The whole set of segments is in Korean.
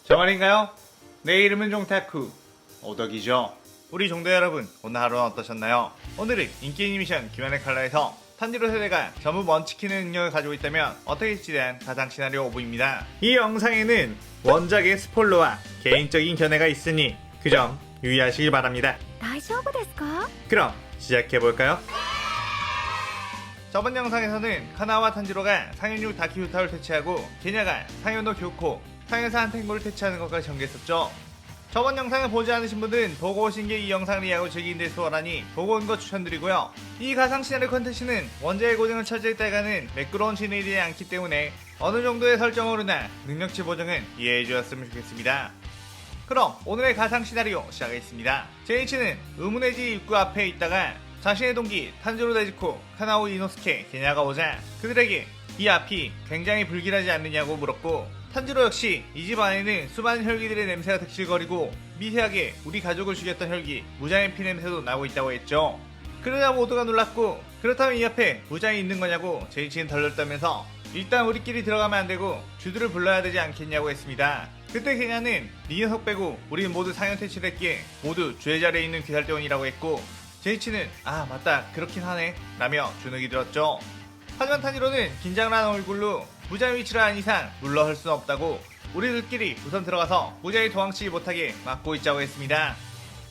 저 말인가요? 내 이름은 종타쿠 오덕이죠. 우리 종도 여러분, 오늘 하루는 어떠셨나요? 오늘은 인기 애니메이션 귀환의 칼라에서 탄지로 세대가 전부 먼치키는 능력을 가지고 있다면 어떻게 될지에 대한 가상 시나리오 오브입니다. 이 영상에는 원작의 스포일러와 개인적인 견해가 있으니 그 점 유의하시길 바랍니다. 大丈夫ですか? 그럼 시작해볼까요? 저번 영상에서는 카나와 탄지로가 상현유 다키우타를 퇴치하고 게냐가 상현노 교코, 상현사 한탱고를 퇴치하는 것까지 전개했었죠. 저번 영상을 보지 않으신 분들은 보고 오신 게 이 영상을 이해하고 즐기는 데 수월하니 보고 온 거 추천드리고요. 이 가상 시나리오 컨텐츠는 원작의 고증을 철저히 따가는 매끄러운 진행이 되지 않기 때문에 어느 정도의 설정으로나 능력치 보정은 이해해 주셨으면 좋겠습니다. 그럼 오늘의 가상 시나리오 시작하겠습니다. 제이치는 의문의 지 입구 앞에 있다가 자신의 동기 탄지로 데즈코, 카나오 이노스케, 게냐가 오자 그들에게 이 앞이 굉장히 불길하지 않느냐고 물었고, 탄지로 역시 이 집 안에는 수많은 혈기들의 냄새가 득실거리고 미세하게 우리 가족을 죽였던 혈기 무장의 피 냄새도 나고 있다고 했죠. 그러자 모두가 놀랐고, 그렇다면 이 앞에 무장이 있는 거냐고 제이치는 덜덜다면서 일단 우리끼리 들어가면 안 되고 주들을 불러야 되지 않겠냐고 했습니다. 그때 게냐는 네 녀석 빼고 우리는 모두 상현 퇴치를 했기에 모두 주의 자리에 있는 귀살대원이라고 했고, 제이치는 아 맞다 그렇긴 하네 라며 주눅이 들었죠. 하지만 탄지로는 긴장을 한 얼굴로 무장 위치를 한 이상 물러설 수는 없다고 우리들끼리 우선 들어가서 무장이 도망치지 못하게 막고 있자고 했습니다.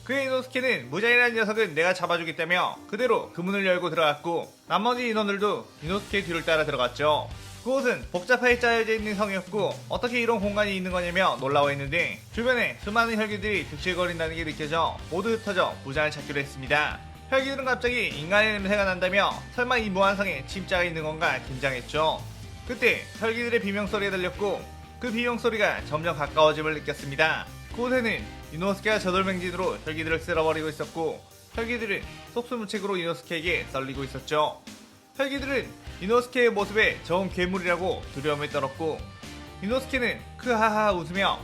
그의 이노스케는 무장이라는 녀석은 내가 잡아주겠다며 그대로 그 문을 열고 들어갔고, 나머지 인원들도 이노스케의 뒤를 따라 들어갔죠. 그곳은 복잡하게 짜여져 있는 성이었고 어떻게 이런 공간이 있는 거냐며 놀라워했는데 주변에 수많은 혈기들이 득실거린다는 게 느껴져 모두 흩어져 무장을 찾기로 했습니다. 혈기들은 갑자기 인간의 냄새가 난다며 설마 이 무한성에 침자가 있는 건가 긴장했죠. 그때 혈기들의 비명소리가 들렸고 그 비명소리가 점점 가까워짐을 느꼈습니다. 그곳에는 이노스케가 저돌맹진으로 혈기들을 쓸어버리고 있었고 혈기들은 속수무책으로 이노스케에게 썰리고 있었죠. 혈기들은 이노스케의 모습에 저은 괴물이라고 두려움에 떨었고, 이노스케는 크하하 웃으며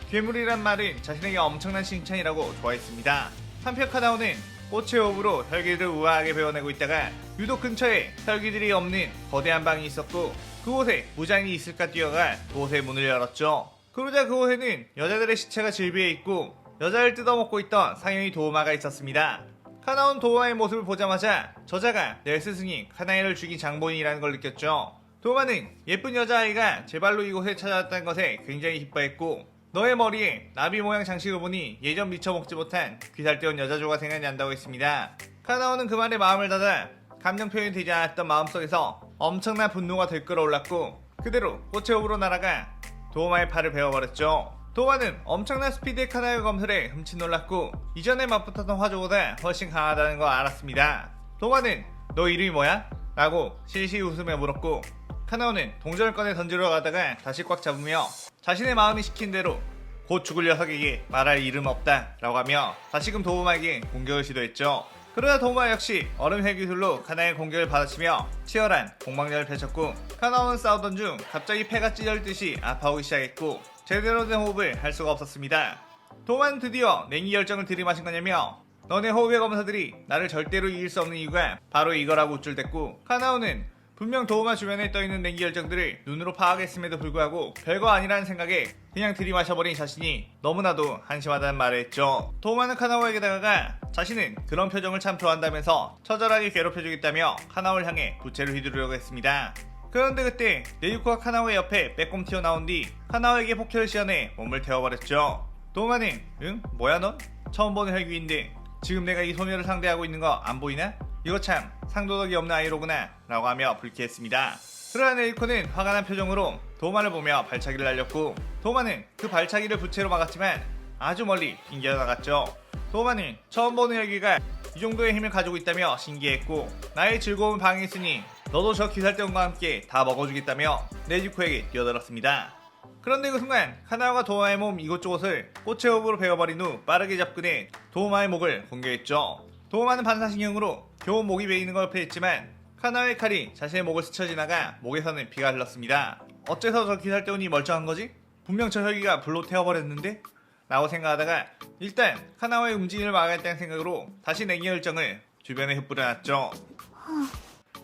괴물이란 말은 자신에게 엄청난 칭찬이라고 좋아했습니다. 한편 카나오는 꽃의 호흡으로 혈기들을 우아하게 베어내고 있다가 유독 근처에 혈기들이 없는 거대한 방이 있었고 그곳에 무장이 있을까 뛰어가 그곳의 문을 열었죠. 그러자 그곳에는 여자들의 시체가 질비해 있고 여자를 뜯어먹고 있던 상현이 도우마가 있었습니다. 카나온 도우마의 모습을 보자마자 저자가 내 스승이 카나이를 죽인 장본인이라는 걸 느꼈죠. 도우마는 예쁜 여자아이가 제 발로 이곳에 찾아왔다는 것에 굉장히 기뻐했고, 너의 머리에 나비 모양 장식을 보니 예전 미처 먹지 못한 귀살대원 여자조가 생각이 난다고 했습니다. 카나오는 그 말에 마음을 닫아 감정 표현이 되지 않았던 마음속에서 엄청난 분노가 들끓어올랐고 그대로 꽃의 호흡으로 날아가 도우마의 팔을 베어버렸죠. 도우마는 엄청난 스피드의 카나의 검술에 흠칫 놀랐고 이전에 맞붙었던 화조보다 훨씬 강하다는 걸 알았습니다. 도우마는 너 이름이 뭐야? 라고 실실 웃으며 물었고, 카나오는 동전을 꺼내 던지러 가다가 다시 꽉 잡으며 자신의 마음이 시킨 대로 곧 죽을 녀석에게 말할 이름 없다 라고 하며 다시금 도우마에게 공격을 시도했죠. 그러나 도우마 역시 얼음 헬기술로 카나의 공격을 받아치며 치열한 공방전을 펼쳤고, 카나오는 싸우던 중 갑자기 폐가 찢어지듯이 아파오기 시작했고 제대로 된 호흡을 할 수가 없었습니다. 도우마는 드디어 냉기 열정을 들이마신 거냐며 너네 호흡의 검사들이 나를 절대로 이길 수 없는 이유가 바로 이거라고 우쭐댔고, 카나오는 분명 도우마 주변에 떠있는 냉기 열정들을 눈으로 파악했음에도 불구하고 별거 아니라는 생각에 그냥 들이마셔버린 자신이 너무나도 한심하다는 말을 했죠. 도우마는 카나오에게 다가가 자신은 그런 표정을 참 좋아한다면서 처절하게 괴롭혀주겠다며 카나오를 향해 부채를 휘두르려고 했습니다. 그런데 그때 네유코가 카나오의 옆에 빼꼼 튀어나온 뒤 카나오에게 폭혈을 시연해 몸을 태워버렸죠. 도우마는 응? 뭐야 넌? 처음 보는 혈귀인데 지금 내가 이 소녀를 상대하고 있는 거 안 보이나? 이거 참 상도덕이 없는 아이로구나 라고 하며 불쾌했습니다. 그러나 네유코는 화가 난 표정으로 도우마를 보며 발차기를 날렸고 도우마는 그 발차기를 부채로 막았지만 아주 멀리 튕겨나갔죠. 도우마는 처음 보는 혈귀가 이 정도의 힘을 가지고 있다며 신기했고 나의 즐거움을 방해했으니 너도 저 귀살대원과 함께 다 먹어주겠다며 네즈코에게 뛰어들었습니다. 그런데 그 순간 카나오가 도우마의 몸 이곳저곳을 꽃의 호흡으로 베어버린 후 빠르게 접근해 도우마의 목을 공격했죠. 도우마는 반사신경으로 겨우 목이 베이는 걸 피했지만 카나오의 칼이 자신의 목을 스쳐 지나가 목에서는 피가 흘렀습니다. 어째서 저 귀살대원이 멀쩡한 거지? 분명 저 혈기가 불로 태워버렸는데? 라고 생각하다가 일단 카나오의 움직임을 막아야겠다는 생각으로 다시 냉기 열정을 주변에 흩뿌려놨죠.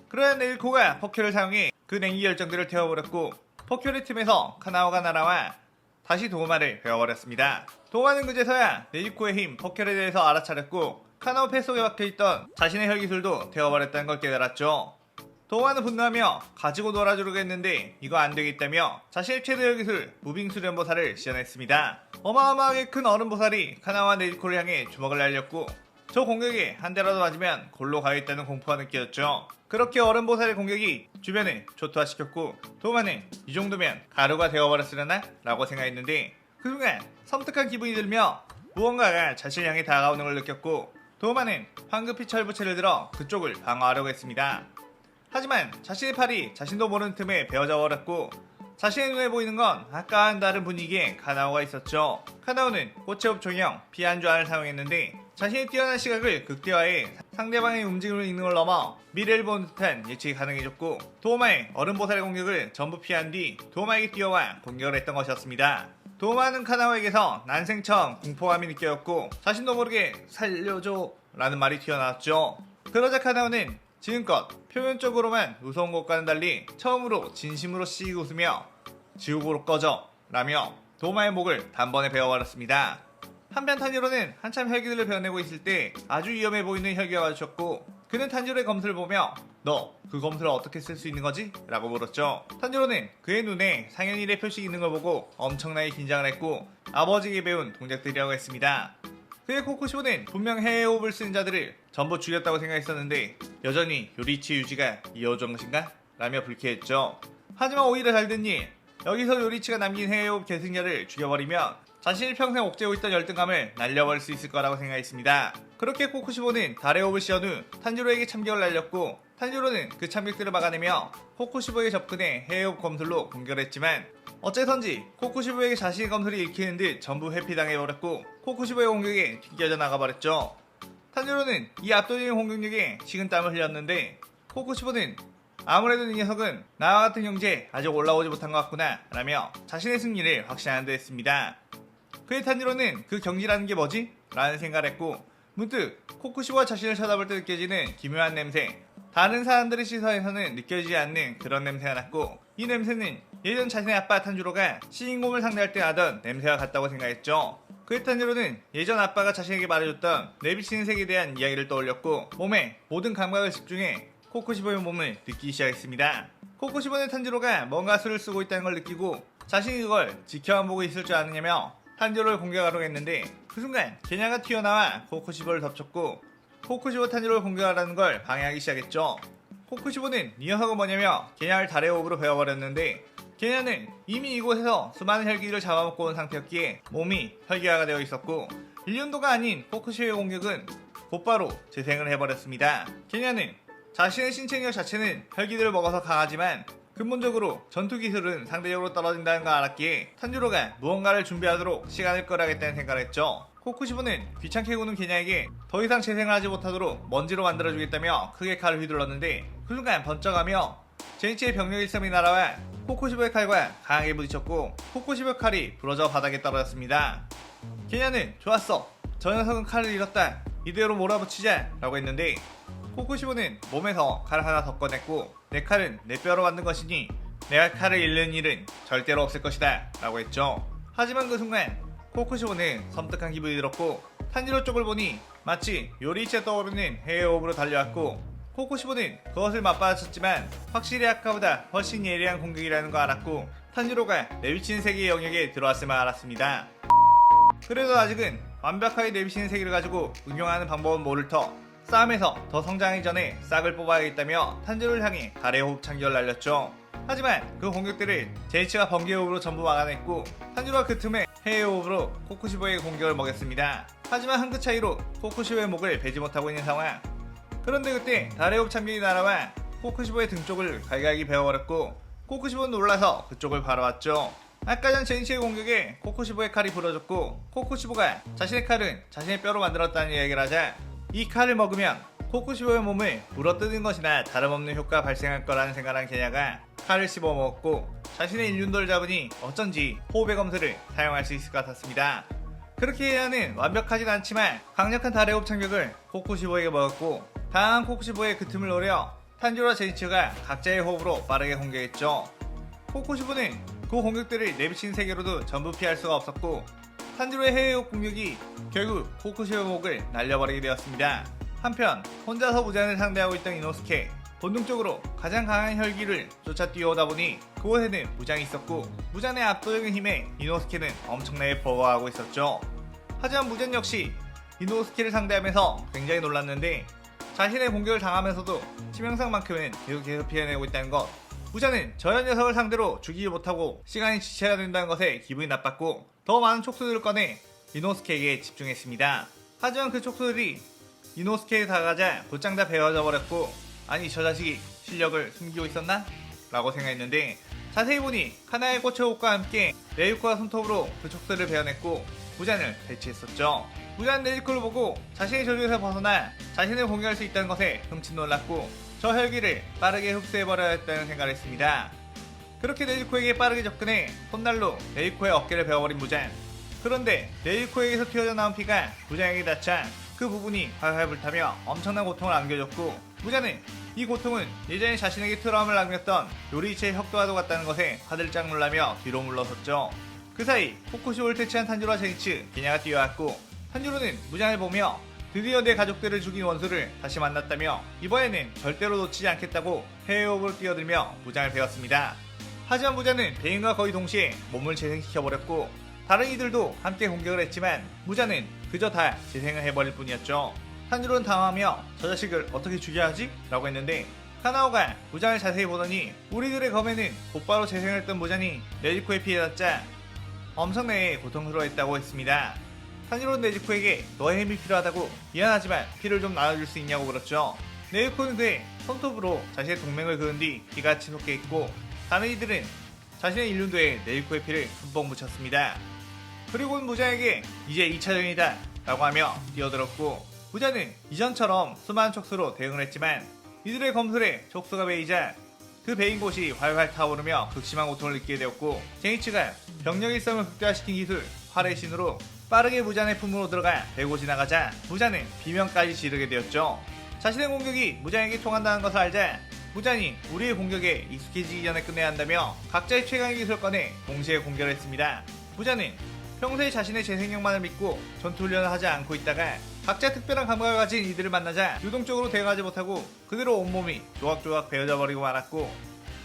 그러나 네유코가 포켓을 사용해 그 냉기 열정들을 태워버렸고 포큐리 팀에서 카나오가 날아와 다시 도마를 배워버렸습니다. 도마는 그제서야 네지코의 힘 포켓에 대해서 알아차렸고 카나오 폐 속에 박혀있던 자신의 혈기술도 태워버렸다는 걸 깨달았죠. 도마는 분노하며 가지고 놀아주려고 했는데 이거 안되겠다며 자신의 최대 혈기술 무빙 수련보살을 시전했습니다. 어마어마하게 큰 얼음보살이 카나오와 네지코를 향해 주먹을 날렸고 저 공격에 한 대라도 맞으면 골로 가겠다는 공포가 느껴졌죠. 그렇게 얼음보살의 공격이 주변을 초토화시켰고 도마는 이 정도면 가루가 되어버렸으려나? 라고 생각했는데 그 순간 섬뜩한 기분이 들며 무언가가 자신을 향해 다가오는 걸 느꼈고 도마는 황급히 철부채를 들어 그쪽을 방어하려고 했습니다. 하지만 자신의 팔이 자신도 모르는 틈에 베어져 버렸고 자신의 눈에 보이는 건 아까와는 다른 분위기에 카나오가 있었죠. 카나오는 꽃의 흡종형 피안주안을 사용했는데 자신의 뛰어난 시각을 극대화해 상대방의 움직임을 읽는 걸 넘어 미래를 보는 듯한 예측이 가능해졌고 도마의 얼음보살의 공격을 전부 피한 뒤 도마에게 뛰어와 공격을 했던 것이었습니다. 도마는 카나오에게서 난생처럼 공포감이 느껴졌고 자신도 모르게 살려줘 라는 말이 튀어나왔죠. 그러자 카나오는 지금껏 표면적으로만 웃어온 것과는 달리 처음으로 진심으로 씩 웃으며 지옥으로 꺼져 라며 도마의 목을 단번에 베어버렸습니다. 한편 탄지로는 한참 혈기들을 베어내고 있을 때 아주 위험해 보이는 혈기가 마주쳤고 그는 탄지로의 검술을 보며 너 그 검술을 어떻게 쓸 수 있는 거지? 라고 물었죠. 탄지로는 그의 눈에 상현일의 표식이 있는 걸 보고 엄청나게 긴장을 했고 아버지에게 배운 동작들이라고 했습니다. 그의 코쿠시보는 분명 해외 호흡을 쓰는 자들을 전부 죽였다고 생각했었는데 여전히 요리치 유지가 이어준 것인가? 라며 불쾌했죠. 하지만 오히려 잘된 일, 여기서 요리치가 남긴 해외 호흡 계승자를 죽여버리면 자신이 평생 옥죄고 있던 열등감을 날려버릴 수 있을 거라고 생각했습니다. 그렇게 코쿠시보는 달의 호흡을 씌운 후 탄지로에게 참격을 날렸고 탄지로는 그 참격들을 막아내며 코쿠시보에게 접근해 해외 호흡 검술로 공격을 했지만 어째선지 코쿠시보에게 자신의 검술이 읽히는 듯 전부 회피당해버렸고 코쿠시보의 공격에 튕겨져 나가버렸죠. 탄지로는 이 압도적인 공격력에 식은땀을 흘렸는데 코쿠시보는 아무래도 이 녀석은 나와 같은 형제 아직 올라오지 못한 것 같구나 라며 자신의 승리를 확신하는 듯 했습니다. 그의 탄지로는 그 경지라는 게 뭐지? 라는 생각을 했고 문득 코쿠시보가 자신을 쳐다볼 때 느껴지는 기묘한 냄새, 다른 사람들의 시선에서는 느껴지지 않는 그런 냄새가 났고 이 냄새는 예전 자신의 아빠 탄지로가 시인곰을 상대할 때 하던 냄새와 같다고 생각했죠. 그의 탄지로는 예전 아빠가 자신에게 말해줬던 내비치는 색에 대한 이야기를 떠올렸고 몸에 모든 감각을 집중해 코쿠시보의 몸을 느끼기 시작했습니다. 코쿠시보는 탄지로가 뭔가 수를 쓰고 있다는 걸 느끼고 자신이 그걸 지켜만 보고 있을 줄 아느냐며 탄지로를 공격하려고 했는데 그 순간 게냐가 튀어나와 코쿠시보를 덮쳤고 코쿠시보 탄지로를 공격하라는 걸 방해하기 시작했죠. 코쿠시보는 이 녀석은 뭐냐며 게냐를 달의 호흡으로 베어버렸는데 게냐는 이미 이곳에서 수많은 혈기를 잡아먹고 온 상태였기에 몸이 혈기화가 되어 있었고 1년도가 아닌 코쿠시보의 공격은 곧바로 재생을 해버렸습니다. 게냐는 자신의 신체력 자체는 혈기들을 먹어서 강하지만 근본적으로 전투 기술은 상대적으로 떨어진다는 걸 알았기에 탄지로가 무언가를 준비하도록 시간을 끌어야겠다는 생각을 했죠. 코쿠시보는 귀찮게 구는 게냐에게 더 이상 재생을 하지 못하도록 먼지로 만들어주겠다며 크게 칼을 휘둘렀는데 그 순간 번쩍하며 제니치의 병력 일섬이 날아와 코쿠시보의 칼과 강하게 부딪혔고 코쿠시보의 칼이 부러져 바닥에 떨어졌습니다. 게냐는 좋았어, 저 녀석은 칼을 잃었다, 이대로 몰아붙이자 라고 했는데 코쿠시보는 몸에서 칼 하나 더 꺼냈고 내 칼은 내 뼈로 만든 것이니 내가 칼을 잃는 일은 절대로 없을 것이다 라고 했죠. 하지만 그 순간 코쿠시보는 섬뜩한 기분이 들었고 탄지로 쪽을 보니 마치 요리치에 떠오르는 해외 호흡으로 달려왔고 코쿠시보는 그것을 맞받아쳤지만 확실히 아까보다 훨씬 예리한 공격이라는 걸 알았고 탄지로가 내비치는 세계의 영역에 들어왔음을 알았습니다. 그래도 아직은 완벽하게 내비치는 세계를 가지고 응용하는 방법은 모를 터 싸움에서 더 성장하기 전에 싹을 뽑아야겠다며 탄지로를 향해 달의 호흡 참격을 날렸죠. 하지만 그 공격들을 제이치가 번개 호흡으로 전부 막아냈고 탄지로가 그 틈에 해외 호흡으로 코쿠시보에게 공격을 먹였습니다. 하지만 한 끗 차이로 코쿠시보의 목을 베지 못하고 있는 상황. 그런데 그때 달의 호흡 참격이 날아와 코쿠시보의 등 쪽을 갈갈기 베어버렸고 코쿠시보는 놀라서 그쪽을 바라봤죠. 아까 전 제니치의 공격에 코쿠시보의 칼이 부러졌고 코쿠시보가 자신의 칼은 자신의 뼈로 만들었다는 이야기를 하자 이 칼을 먹으면 코쿠시보의 몸을 물어뜯는 것이나 다름없는 효과가 발생할 거라는 생각한 게냐가 칼을 씹어 먹었고 자신의 일륜도를 잡으니 어쩐지 호흡의 검술을 사용할 수 있을 것 같았습니다. 그렇게 게냐는 완벽하진 않지만 강력한 달의 호흡 참격을 코쿠시보에게 먹었고 강한 코쿠시보의 그 틈을 노려 탄지로와 제니치가 각자의 호흡으로 빠르게 공격했죠. 코쿠시보는 그 공격들을 내비친 세계로도 전부 피할 수가 없었고 탄지로의 해외 공격이 결국 코쿠시오의 목을 날려버리게 되었습니다. 한편 혼자서 무잔을 상대하고 있던 이노스케, 본능적으로 가장 강한 혈기를 쫓아 뛰어오다 보니 그곳에는 무장이 있었고 무잔의 압도적인 힘에 이노스케는 엄청나게 버거워하고 있었죠. 하지만 무잔 역시 이노스케를 상대하면서 굉장히 놀랐는데 자신의 공격을 당하면서도 치명상만큼은 계속 피해내고 있다는 것, 무잔은 저런 녀석을 상대로 죽이지 못하고 시간이 지체가 된다는 것에 기분이 나빴고 더 많은 촉수들을 꺼내 이노스케에게 집중했습니다. 하지만 그 촉수들이 이노스케에 다가가자 곧장 다 베어져 버렸고, 아니 저 자식이 실력을 숨기고 있었나? 라고 생각했는데 자세히 보니 카나의 꽃의 옷과 함께 네유코가 손톱으로 그 촉수를 베어냈고 무잔을 대체했었죠. 무잔 네유코를 보고 자신의 저주에서 벗어나 자신을 공격할 수 있다는 것에 흠칫 놀랐고 저 혈기를 빠르게 흡수해버려야 했다는 생각을 했습니다. 그렇게 네유코에게 빠르게 접근해 손날로 네유코의 어깨를 베어버린 무잔. 그런데 네유코에게서 튀어져 나온 피가 무잔에게 닿자 그 부분이 활활 불타며 엄청난 고통을 안겨줬고 무잔은 이 고통은 예전에 자신에게 트라우마를 남겼던 요리이치의 혁도와도 같다는 것에 화들짝 놀라며 뒤로 물러섰죠. 그 사이 코쿠시오를 퇴치한 탄지로와 제니츠, 기냐가 뛰어왔고 탄지로는 무잔을 보며 드디어 내 가족들을 죽인 원수를 다시 만났다며 이번에는 절대로 놓치지 않겠다고 해외호흡을 뛰어들며 무잔을 베었습니다. 하지만 무잔은 베인과 거의 동시에 몸을 재생시켜버렸고 다른 이들도 함께 공격을 했지만 무잔은 그저 다 재생을 해버릴 뿐이었죠. 탄지로는 당황하며 저 자식을 어떻게 죽여야 하지? 라고 했는데 카나오가 무잔을 자세히 보더니 우리들의 검에는 곧바로 재생했던 무잔이 네지코에 피해졌자 엄청나게 고통스러워했다고 했습니다. 탄지로는 네지코에게 너의 힘이 필요하다고 미안하지만 피를 좀 나눠줄 수 있냐고 물었죠. 네지코는 그의 손톱으로 자신의 동맹을 그은 뒤 피가 치솟게 했고 다른 이들은 자신의 일륜도에 네지코의 피를 흠뻑 묻혔습니다. 그리고는 무잔에게 이제 2차전이다 라고 하며 뛰어들었고 무잔은 이전처럼 수많은 촉수로 대응을 했지만 이들의 검술에 촉수가 베이자 그 베인 곳이 활활 타오르며 극심한 고통을 느끼게 되었고 제니츠가 병력 일성을 극대화시킨 기술 활의 신으로 빠르게 무잔의 품으로 들어가 베고 지나가자 무잔은 비명까지 지르게 되었죠. 자신의 공격이 무잔에게 통한다는 것을 알자 무잔이 우리의 공격에 익숙해지기 전에 끝내야 한다며 각자의 최강의 기술을 꺼내 동시에 공격을 했습니다. 무잔은 평소에 자신의 재생력만을 믿고 전투훈련을 하지 않고 있다가 각자 특별한 감각을 가진 이들을 만나자 유동적으로 대응하지 못하고 그대로 온몸이 조각조각 베어져 버리고 말았고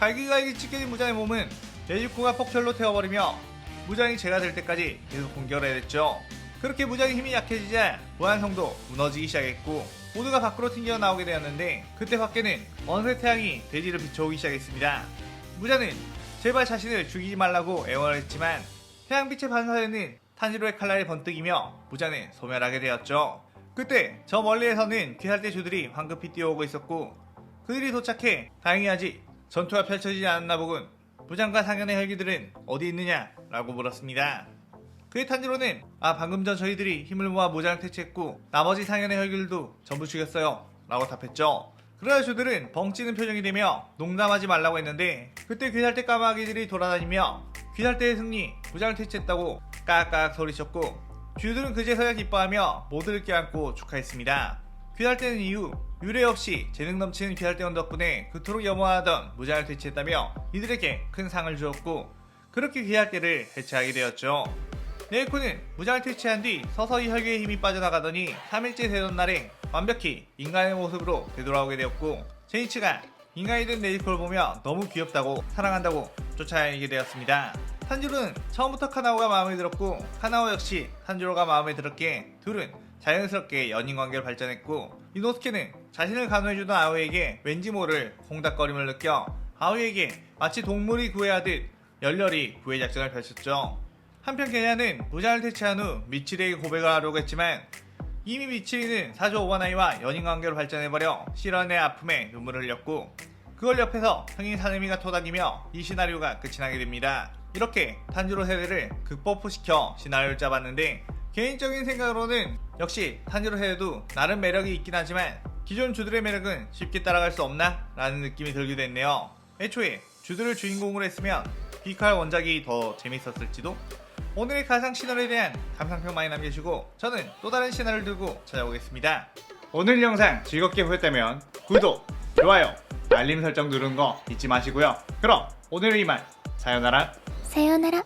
갈기갈기 찢겨진 무잔의 몸은 네지코가 폭철로 태워버리며 무잔이 재가 될 때까지 계속 공격을 해댔죠. 그렇게 무잔의 힘이 약해지자 무한성도 무너지기 시작했고 모두가 밖으로 튕겨 나오게 되었는데 그때 밖에는 어느새 태양이 대지를 비춰오기 시작했습니다. 무잔은 제발 자신을 죽이지 말라고 애원을 했지만 태양빛에 반사되는 탄지로의 칼날이 번뜩이며 무잔은 소멸하게 되었죠. 그때 저 멀리에서는 귀살대 주들이 황급히 뛰어오고 있었고 그들이 도착해 다행히 전투가 펼쳐지지 않았나 보군. 무잔과 상현의 혈기들은 어디 있느냐? 라고 물었습니다. 그의 탄지로는 방금 전 저희들이 힘을 모아 무잔을 퇴치했고 나머지 상현의 혈기들도 전부 죽였어요 라고 답했죠. 그러자 주들은 벙찌는 표정이 되며 농담하지 말라고 했는데 그때 귀살대 까마귀들이 돌아다니며 귀살대의 승리, 무장을 퇴치했다고 까악 소리쳤고 주들은 그제서야 기뻐하며 모두를 껴안고 축하했습니다. 귀살대는 이후 유례 없이 재능 넘치는 귀살대원 덕분에 그토록 염원하던 무장을 퇴치했다며 이들에게 큰 상을 주었고 그렇게 귀살대를 해체하게 되었죠. 네이코는 무장을 퇴치한 뒤 서서히 혈기의 힘이 빠져나가더니 3일째 되던 날에 완벽히 인간의 모습으로 되돌아오게 되었고 제니츠가 인간이 된 네지코를 보며 너무 귀엽다고 사랑한다고 쫓아다니게 되었습니다. 탄지로는 처음부터 카나오가 마음에 들었고 카나오 역시 탄지로가 마음에 들었기에 둘은 자연스럽게 연인관계를 발전했고 이노스케는 자신을 간호해주던 아오이에게 왠지 모를 홍닥거림을 느껴 아오이에게 마치 동물이 구애하듯 열렬히 구애 작전을 펼쳤죠. 한편 게냐는 무장을 퇴치한 후 미치리에게 고백을 하려고 했지만 이미 미치리는 사조 오바나이와 연인관계로 발전해버려 실현의 아픔에 눈물을 흘렸고 그걸 옆에서 형인 사내미가 토닥이며 이 시나리오가 끝이 나게 됩니다. 이렇게 탄지로 세대를 극버프시켜 시나리오를 짜봤는데 개인적인 생각으로는 역시 탄지로 세대도 나름 매력이 있긴 하지만 기존 주들의 매력은 쉽게 따라갈 수 없나? 라는 느낌이 들기도 했네요. 애초에 주들을 주인공으로 했으면 비칼 원작이 더 재밌었을지도? 오늘의 가상 시나리오에 대한 감상평 많이 남겨주시고 저는 또 다른 시나리오를 들고 찾아오겠습니다. 오늘 영상 즐겁게 보셨다면 구독, 좋아요, 알림 설정 누르는 거 잊지 마시고요. 그럼 오늘은 이만 사요나라. さようなら。